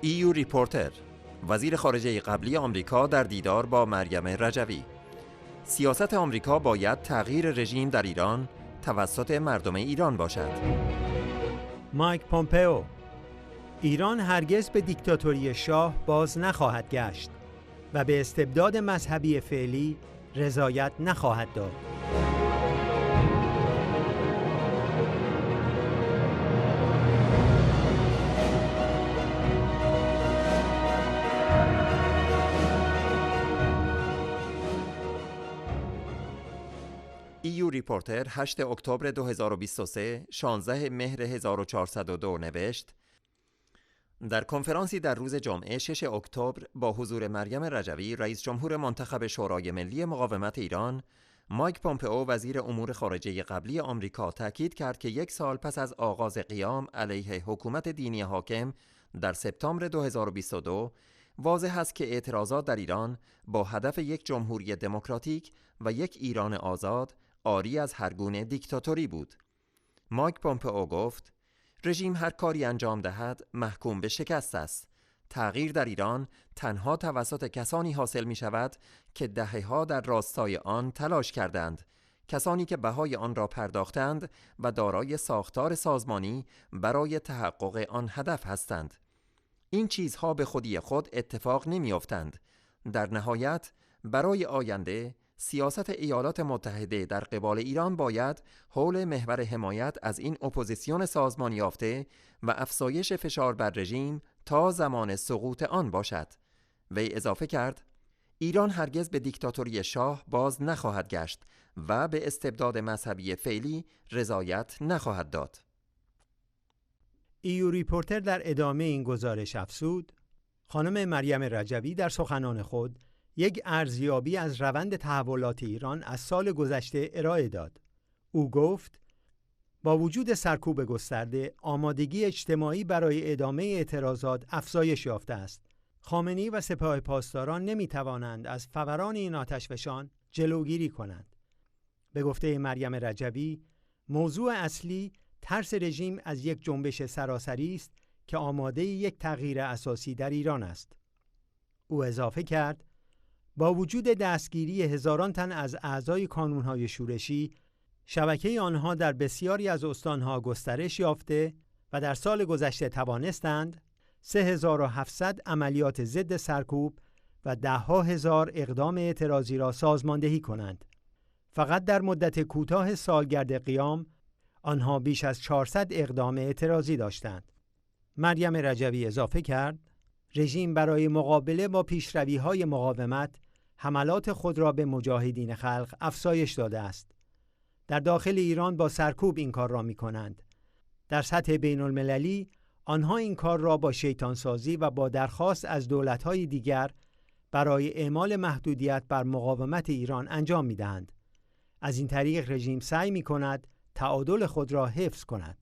ريپورتر، وزیر خارجه قبلی آمریکا در دیدار با مریم رجوی. سیاست آمریکا باید تغییر رژیم در ایران توسط مردم ایران باشد. مایک پمپئو: ایران هرگز به دیکتاتوری شاه باز نخواهد گشت و به استبداد مذهبی فعلی رضایت نخواهد داد. ريپورتر 8 اکتبر 2023 16 مهر 1402 نوشت: در کنفرانسی در روز جمعه 6 اکتبر با حضور مریم رجوی رئیس جمهور منتخب شورای ملی مقاومت ایران، مایک پمپئو وزیر امور خارجه قبلی آمریکا تاکید کرد که یک سال پس از آغاز قیام علیه حکومت دینی حاکم در سپتامبر 2022 واضح است که اعتراضات در ایران با هدف یک جمهوری دموکراتیک و یک ایران آزاد عاری از هر گونه دیکتاتوری بود. مایک پمپئو گفت: رژیم هر کاری انجام دهد محکوم به شکست است. تغییر در ایران تنها توسط کسانی حاصل می شود که دهه‌ها در راستای آن تلاش کردند، کسانی که بهای آن را پرداختند و دارای ساختار سازمانی برای تحقق آن هدف هستند. این چیزها به خودی خود اتفاق نمی افتند. در نهایت برای آینده سیاست ایالات متحده در قبال ایران باید حول محور حمایت از این اپوزیسیون سازمان یافته و افزایش فشار بر رژیم تا زمان سقوط آن باشد. وی اضافه کرد: ایران هرگز به دیکتاتوری شاه باز نخواهد گشت و به استبداد مذهبی فعلی رضایت نخواهد داد. ريپورتر در ادامه این گزارش افزود: خانم مریم رجوی در سخنان خود یک ارزیابی از روند تحولات ایران از سال گذشته ارائه داد. او گفت: با وجود سرکوب گسترده، آمادگی اجتماعی برای ادامه اعتراضات افزایش یافته است. خامنه‌ای و سپاه پاسداران نمی‌توانند از فوران این آتشفشان جلوگیری کنند. به گفته مریم رجوی، موضوع اصلی ترس رژیم از یک جنبش سراسری است که آماده یک تغییر اساسی در ایران است. او اضافه کرد: با وجود دستگیری هزاران تن از اعضای کانون‌های شورشی، شبکه آنها در بسیاری از استانها گسترش یافته و در سال گذشته توانستند 3700 عملیات ضد سرکوب و ده‌ها هزار اقدام اعتراضی را سازماندهی کنند. فقط در مدت کوتاه سالگرد قیام آنها بیش از 400 اقدام اعتراضی داشتند. مریم رجوی اضافه کرد: رژیم برای مقابله با پیشروی‌های مقاومت حملات خود را به مجاهدین خلق افزایش داده است. در داخل ایران با سرکوب این کار را می کنند. در سطح بین المللی آنها این کار را با شیطانسازی و با درخواست از دولت‌های دیگر برای اعمال محدودیت بر مقاومت ایران انجام می دهند. از این طریق رژیم سعی می کند تعادل خود را حفظ کند.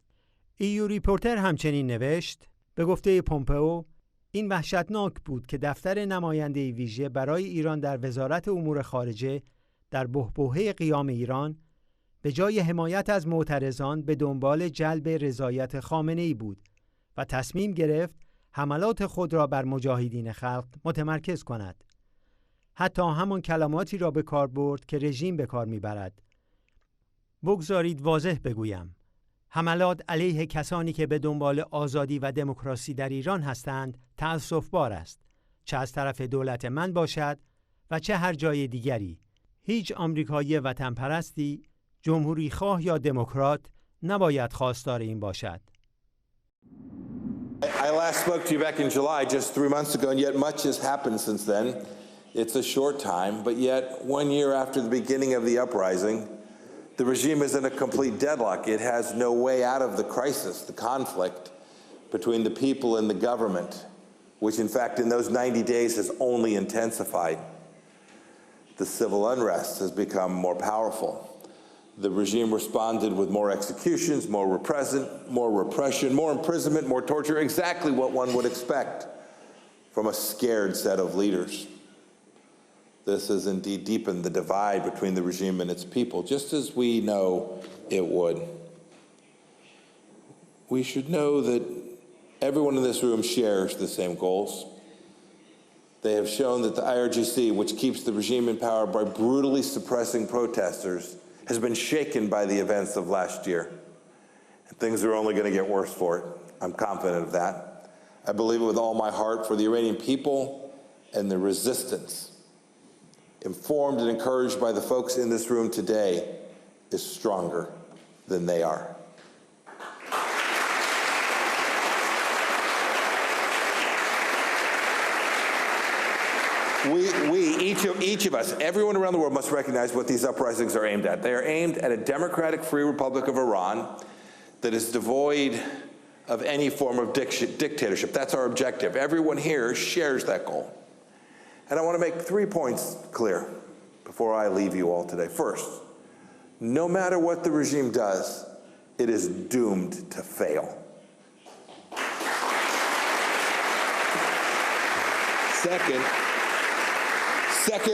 ريپورتر همچنین نوشت: به گفته پمپئو، این وحشتناک بود که دفتر نماینده ویژه برای ایران در وزارت امور خارجه در بحبوحه قیام ایران به جای حمایت از معترضان به دنبال جلب رضایت خامنه‌ای بود و تصمیم گرفت حملات خود را بر مجاهدین خلق متمرکز کند. حتی همان کلماتی را به کار برد که رژیم به کار میبرد. بگذارید واضح بگویم: حملات علیه کسانی که به دنبال آزادی و دموکراسی در ایران هستند تأسف‌بار است، چه از طرف دولت من باشد و چه هر جای دیگری. هیچ آمریکایی وطن پرستی، جمهوری خواه یا دموکرات نباید خواستار این باشد. I last spoke to you back in July, just 3 months ago, and yet much has happened since then. It's a short time, but yet 1 year after the beginning of the uprising, the regime is in a complete deadlock. It has no way out of the crisis, the conflict between the people and the government, which in fact in those 90 days has only intensified. The civil unrest has become more powerful. The regime responded with more executions, more repression, more imprisonment, more torture, exactly what one would expect from a scared set of leaders. This has indeed deepened the divide between the regime and its people, just as we know it would. We should know that Everyone in this room shares the same goals. They have shown that the IRGC, which keeps the regime in power by brutally suppressing protesters, has been shaken by the events of last year. And things are only going to get worse for it. I'm confident of that. I believe it with all my heart for the Iranian people and the resistance, informed and encouraged by the folks in this room today, is stronger than they are. Each of us, everyone around the world must recognize what these uprisings are aimed at. They are aimed at a democratic free republic of Iran that is devoid of any form of dictatorship. That's our objective. Everyone here shares that goal. And I want to make 3 points clear before I leave you all today. First, no matter what the regime does, it is doomed to fail. Second,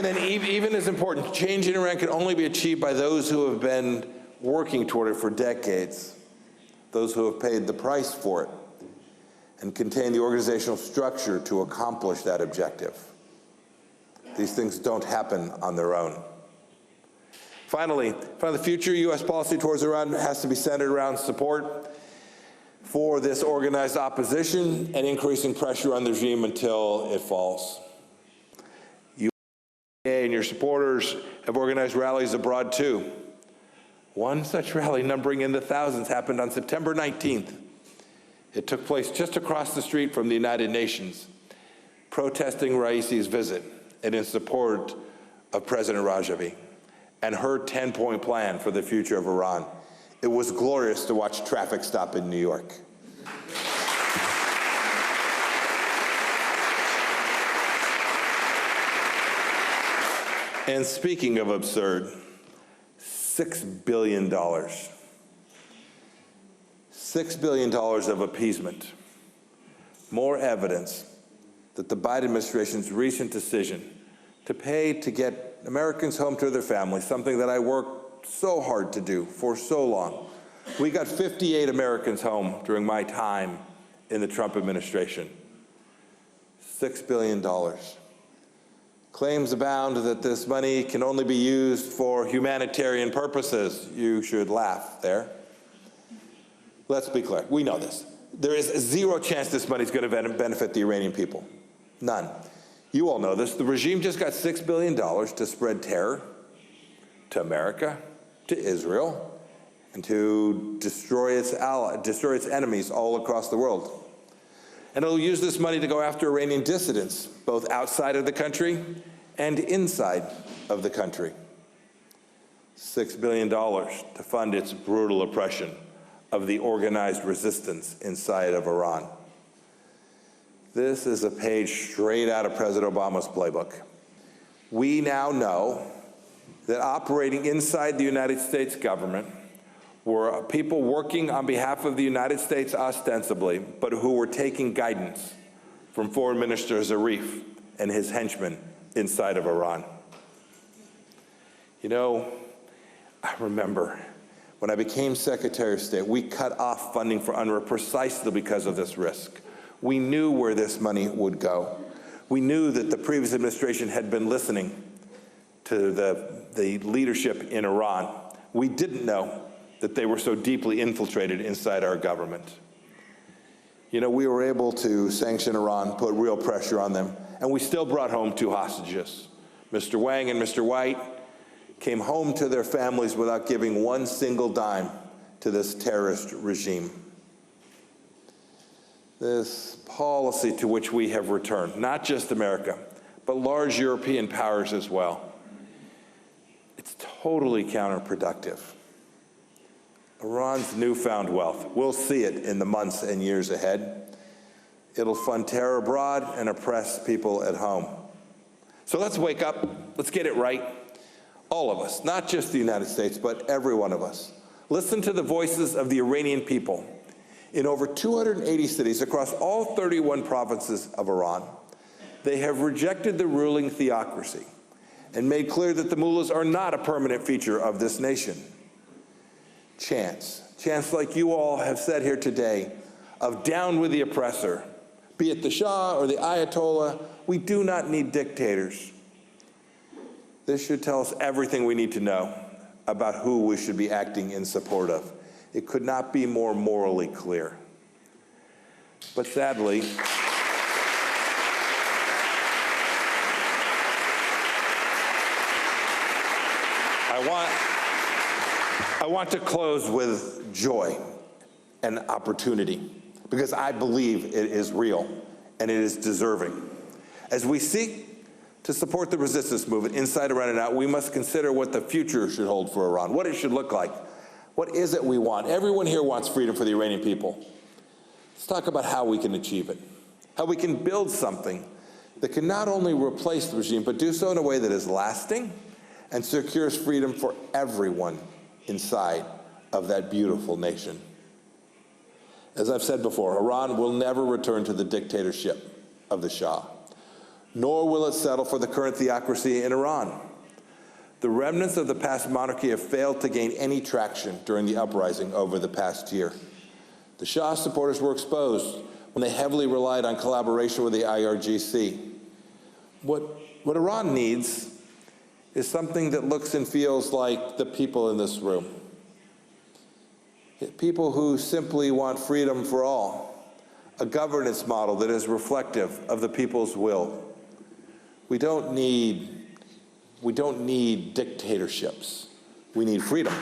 and even as important, change in Iran can only be achieved by those who have been working toward it for decades, those who have paid the price for it, and contain the organizational structure to accomplish that objective. These things don't happen on their own. Finally, the future U.S. policy towards Iran has to be centered around support for this organized opposition and increasing pressure on the regime until it falls. And your supporters have organized rallies abroad too. One such rally, numbering in the thousands, happened on September 19th. It took place just across the street from the United Nations, protesting Raisi's visit and in support of President Rajavi and her 10-point plan for the future of Iran. It was glorious to watch traffic stop in New York. And speaking of absurd, $6 billion. $6 billion of appeasement. More evidence that the Biden administration's recent decision to pay to get Americans home to their families, something that I worked so hard to do for so long. We got 58 Americans home during my time in the Trump administration. $6 billion. Claims abound that this money can only be used for humanitarian purposes. You should laugh there. Let's be clear. We know this. There is zero chance this money is going to benefit the Iranian people. None. You all know this. The regime just got $6 billion to spread terror to America, to Israel, and to destroy its enemies all across the world. And it'll use this money to go after Iranian dissidents, both outside of the country and inside of the country. $6 billion to fund its brutal oppression of the organized resistance inside of Iran. This is a page straight out of President Obama's playbook. We now know that operating inside the United States government were people working on behalf of the United States ostensibly, but who were taking guidance from Foreign Minister Zarif and his henchmen inside of Iran. You know, I remember when I became Secretary of State, we cut off funding for UNRWA precisely because of this risk. We knew where this money would go. We knew that the previous administration had been listening to the leadership in Iran. We didn't know that they were so deeply infiltrated inside our government. You know, we were able to sanction Iran, put real pressure on them, and we still brought home 2 hostages. Mr. Wang and Mr. White came home to their families without giving one single dime to this terrorist regime. This policy to which we have returned, not just America, but large European powers as well, it's totally counterproductive. Iran's newfound wealth, we'll see it in the months and years ahead. It'll fund terror abroad and oppress people at home. So let's wake up, let's get it right. All of us, not just the United States, but every one of us. Listen to the voices of the Iranian people. In over 280 cities across all 31 provinces of Iran, they have rejected the ruling theocracy and made clear that the mullahs are not a permanent feature of this nation. Chants like you all have said here today, of down with the oppressor, be it the Shah or the Ayatollah. We do not need dictators. This should tell us everything we need to know about who we should be acting in support of. It could not be more morally clear. But sadly, I want to close with joy and opportunity, because I believe it is real and it is deserving. As we seek to support the resistance movement inside Iran and out, we must consider what the future should hold for Iran, what it should look like. What is it we want? Everyone here wants freedom for the Iranian people. Let's talk about how we can achieve it, how we can build something that can not only replace the regime, but do so in a way that is lasting and secures freedom for everyone inside of that beautiful nation. As I've said before, Iran will never return to the dictatorship of the Shah, nor will it settle for the current theocracy in Iran. The remnants of the past monarchy have failed to gain any traction during the uprising over the past year. The Shah supporters were exposed when they heavily relied on collaboration with the IRGC. What Iran needs is something that looks and feels like the people in this room. People who simply want freedom for all, a governance model that is reflective of the people's will. We don't need dictatorships. We need freedom.